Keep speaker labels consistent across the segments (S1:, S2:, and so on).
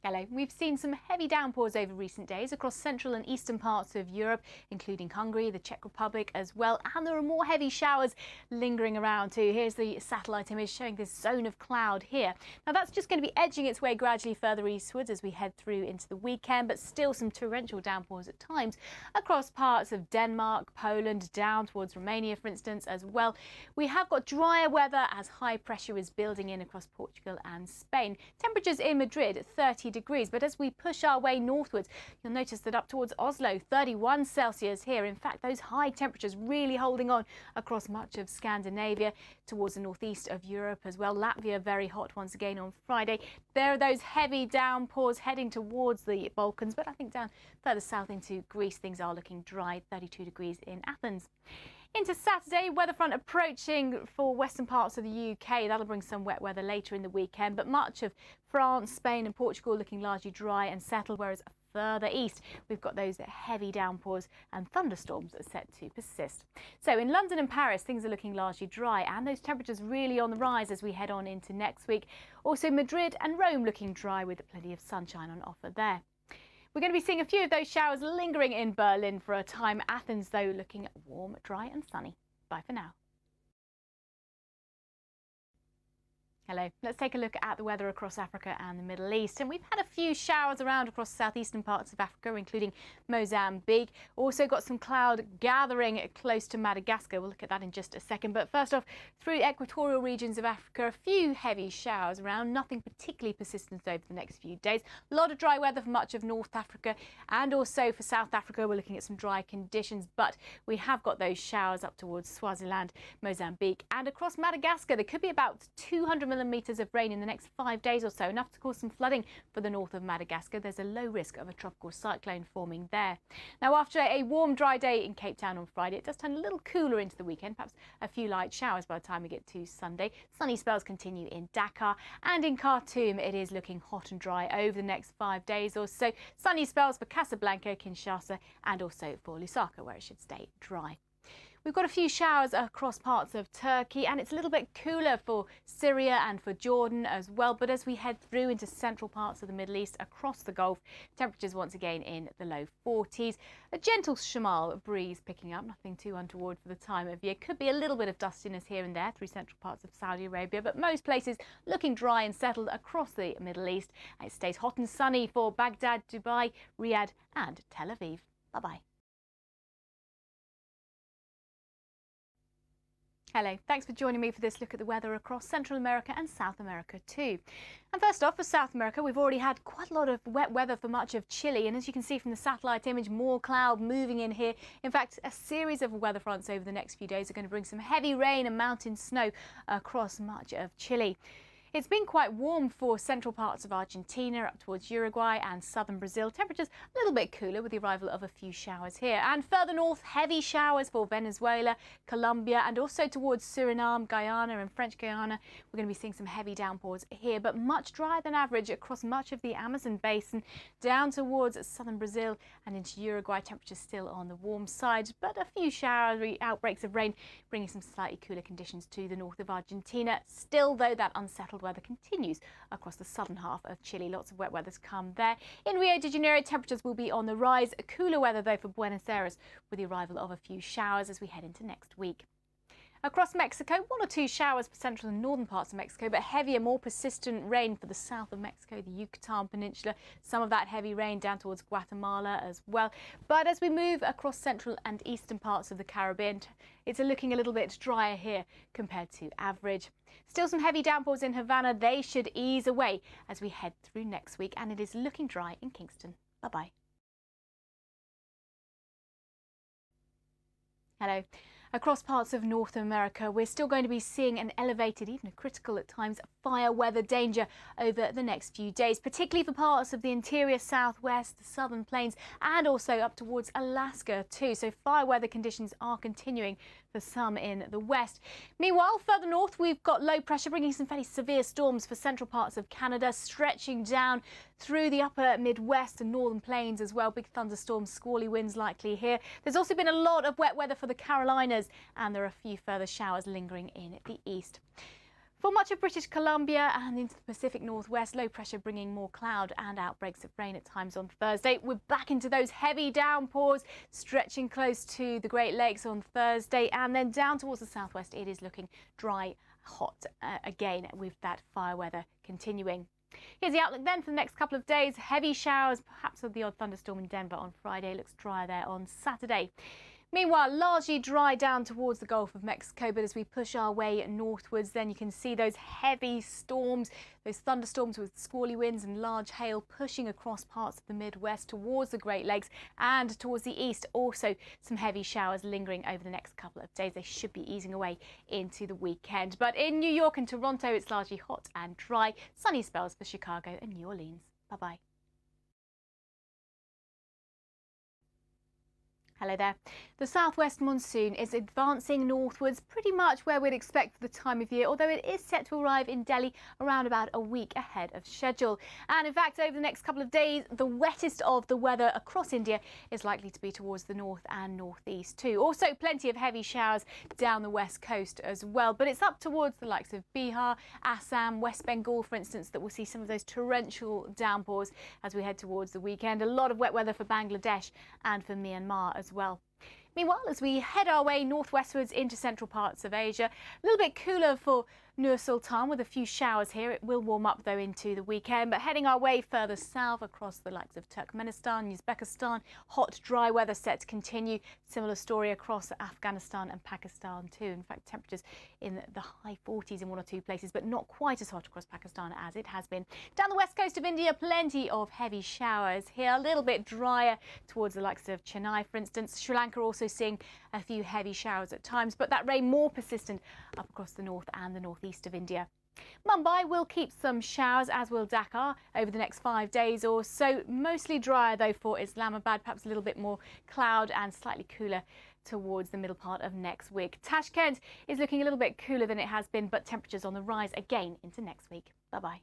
S1: Hello. We've seen some heavy downpours over recent days across central and eastern parts of Europe, including Hungary, the Czech Republic as well, and there are more heavy showers lingering around too. Here's the satellite image showing this zone of cloud here. Now that's just going to be edging its way gradually further eastwards as we head through into the weekend, but still some torrential downpours at times across parts of Denmark, Poland, down towards Romania for instance as well. We have got drier weather as high pressure is building in across Portugal and Spain. Temperatures in Madrid at 30 degrees, but as we push our way northwards, you'll notice that up towards Oslo, 31 Celsius here. In fact, those high temperatures really holding on across much of Scandinavia, towards the northeast of Europe as well. Latvia very hot once again on Friday. There are those heavy downpours heading towards the Balkans, but I think down further south into Greece, things are looking dry, 32 degrees in Athens. Into Saturday, weather front approaching for western parts of the UK. That'll bring some wet weather later in the weekend, but much of France, Spain and Portugal looking largely dry and settled, whereas further east we've got those heavy downpours and thunderstorms that are set to persist. So in London and Paris, things are looking largely dry and those temperatures really on the rise as we head on into next week. Also Madrid and Rome looking dry with plenty of sunshine on offer there. We're going to be seeing a few of those showers lingering in Berlin for a time. Athens, though, looking warm, dry and sunny. Bye for now. Hello. Let's take a look at the weather across Africa and the Middle East. And we've had a few showers around across southeastern parts of Africa, including Mozambique. Also got some cloud gathering close to Madagascar. We'll look at that in just a second. But first off, through equatorial regions of Africa, a few heavy showers around. Nothing particularly persistent over the next few days. A lot of dry weather for much of North Africa and also for South Africa. We're looking at some dry conditions, but we have got those showers up towards Swaziland, Mozambique and across Madagascar. There could be about 200 millimetres of rain in the next 5 days or so, enough to cause some flooding for the north of Madagascar. There's a low risk of a tropical cyclone forming there. Now, after a warm, dry day in Cape Town on Friday, it does turn a little cooler into the weekend, perhaps a few light showers by the time we get to Sunday. Sunny spells continue in Dakar and in Khartoum. It is looking hot and dry over the next 5 days or so. Sunny spells for Casablanca, Kinshasa and also for Lusaka, where it should stay dry. We've got a few showers across parts of Turkey and it's a little bit cooler for Syria and for Jordan as well. But as we head through into central parts of the Middle East across the Gulf, temperatures once again in the low 40s. A gentle shamal breeze picking up, nothing too untoward for the time of year. Could be a little bit of dustiness here and there through central parts of Saudi Arabia, but most places looking dry and settled across the Middle East. It stays hot and sunny for Baghdad, Dubai, Riyadh and Tel Aviv. Bye-bye. Hello, thanks for joining me for this look at the weather across Central America and South America too. And first off, for South America, we've already had quite a lot of wet weather for much of Chile, and as you can see from the satellite image, more cloud moving in here. In fact, a series of weather fronts over the next few days are going to bring some heavy rain and mountain snow across much of Chile. It's been quite warm for central parts of Argentina, up towards Uruguay and southern Brazil. Temperatures a little bit cooler with the arrival of a few showers here. And further north, heavy showers for Venezuela, Colombia and also towards Suriname, Guyana and French Guiana. We're going to be seeing some heavy downpours here, but much drier than average across much of the Amazon basin, down towards southern Brazil and into Uruguay. Temperatures still on the warm side, but a few showery outbreaks of rain, bringing some slightly cooler conditions to the north of Argentina. Still, though, that unsettled weather continues across the southern half of Chile. Lots of wet weather to come there. In Rio de Janeiro, temperatures will be on the rise. Cooler weather, though, for Buenos Aires with the arrival of a few showers as we head into next week. Across Mexico, 1 or 2 showers for central and northern parts of Mexico, but heavier, more persistent rain for the south of Mexico, the Yucatan Peninsula. Some of that heavy rain down towards Guatemala as well. But as we move across central and eastern parts of the Caribbean, it's looking a little bit drier here compared to average. Still some heavy downpours in Havana. They should ease away as we head through next week, and it is looking dry in Kingston. Bye-bye. Hello. Across parts of North America, we're still going to be seeing an elevated, even a critical at times, fire weather danger over the next few days, particularly for parts of the interior southwest, the southern plains, and also up towards Alaska too. So fire weather conditions are continuing for some in the west. Meanwhile, further north, we've got low pressure bringing some fairly severe storms for central parts of Canada, stretching down through the upper Midwest and northern plains as well. Big thunderstorms, squally winds likely here. There's also been a lot of wet weather for the Carolinas, and there are a few further showers lingering in the east. For much of British Columbia and into the Pacific Northwest, low pressure bringing more cloud and outbreaks of rain at times on Thursday. We're back into those heavy downpours, stretching close to the Great Lakes on Thursday, and then down towards the southwest it is looking dry, hot again with that fire weather continuing. Here's the outlook then for the next couple of days. Heavy showers, perhaps with the odd thunderstorm in Denver on Friday. Looks dry there on Saturday. Meanwhile, largely dry down towards the Gulf of Mexico, but as we push our way northwards, then you can see those heavy storms, those thunderstorms with squally winds and large hail pushing across parts of the Midwest towards the Great Lakes and towards the east. Also, some heavy showers lingering over the next couple of days. They should be easing away into the weekend. But in New York and Toronto, it's largely hot and dry. Sunny spells for Chicago and New Orleans. Bye-bye. Hello there. The southwest monsoon is advancing northwards pretty much where we'd expect for the time of year, although it is set to arrive in Delhi around about a week ahead of schedule. And in fact, over the next couple of days, the wettest of the weather across India is likely to be towards the north and northeast too. Also, plenty of heavy showers down the west coast as well, but it's up towards the likes of Bihar, Assam, West Bengal, for instance, that we'll see some of those torrential downpours as we head towards the weekend. A lot of wet weather for Bangladesh and for Myanmar as well. Meanwhile, as we head our way northwestwards into central parts of Asia, a little bit cooler for Nur Sultan with a few showers here. It will warm up though into the weekend, but heading our way further south across the likes of Turkmenistan, Uzbekistan, hot dry weather set to continue. Similar story across Afghanistan and Pakistan too. In fact, temperatures in the high 40s in one or two places, but not quite as hot across Pakistan as it has been. Down the west coast of India, plenty of heavy showers here, a little bit drier towards the likes of Chennai, for instance. Sri Lanka also seeing a few heavy showers at times, but that rain more persistent up across the north and the northeast of India. Mumbai will keep some showers, as will Dhaka, over the next 5 days or so. Mostly drier though for Islamabad, perhaps a little bit more cloud and slightly cooler towards the middle part of next week. Tashkent is looking a little bit cooler than it has been, but temperatures on the rise again into next week. Bye-bye.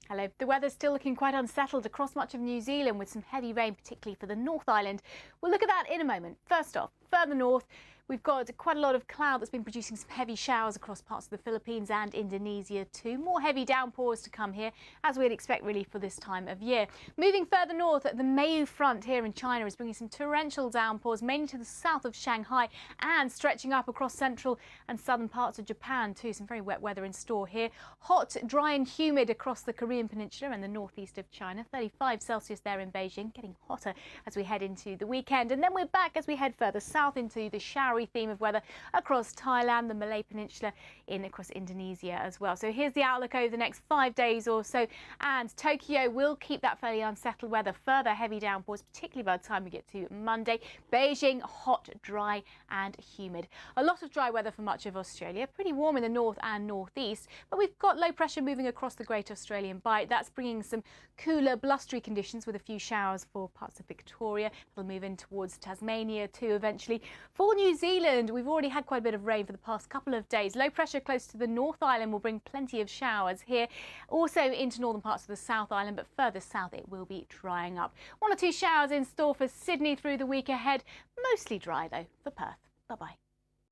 S1: Hello. The weather's still looking quite unsettled across much of New Zealand with some heavy rain, particularly for the North Island. We'll look at that in a moment. First off, further north, we've got quite a lot of cloud that's been producing some heavy showers across parts of the Philippines and Indonesia too. More heavy downpours to come here, as we'd expect really for this time of year. Moving further north, the Mayu front here in China is bringing some torrential downpours, mainly to the south of Shanghai and stretching up across central and southern parts of Japan too. Some very wet weather in store here. Hot, dry and humid across the Korean Peninsula and the northeast of China. 35 Celsius there in Beijing, getting hotter as we head into the weekend. And then we're back as we head further south into the showery theme of weather across Thailand, the Malay Peninsula, in across Indonesia as well. So here's the outlook over the next 5 days or so, and Tokyo will keep that fairly unsettled weather. Further heavy downpours, particularly by the time we get to Monday. Beijing, hot, dry and humid. A lot of dry weather for much of Australia. Pretty warm in the north and northeast, but we've got low pressure moving across the Great Australian Bight. That's bringing some cooler, blustery conditions with a few showers for parts of Victoria. It'll move in towards Tasmania too eventually. For New Zealand, we've already had quite a bit of rain for the past couple of days. Low pressure close to the North Island will bring plenty of showers here. Also into northern parts of the South Island, but further south it will be drying up. 1 or 2 showers in store for Sydney through the week ahead. Mostly dry though for Perth. Bye-bye.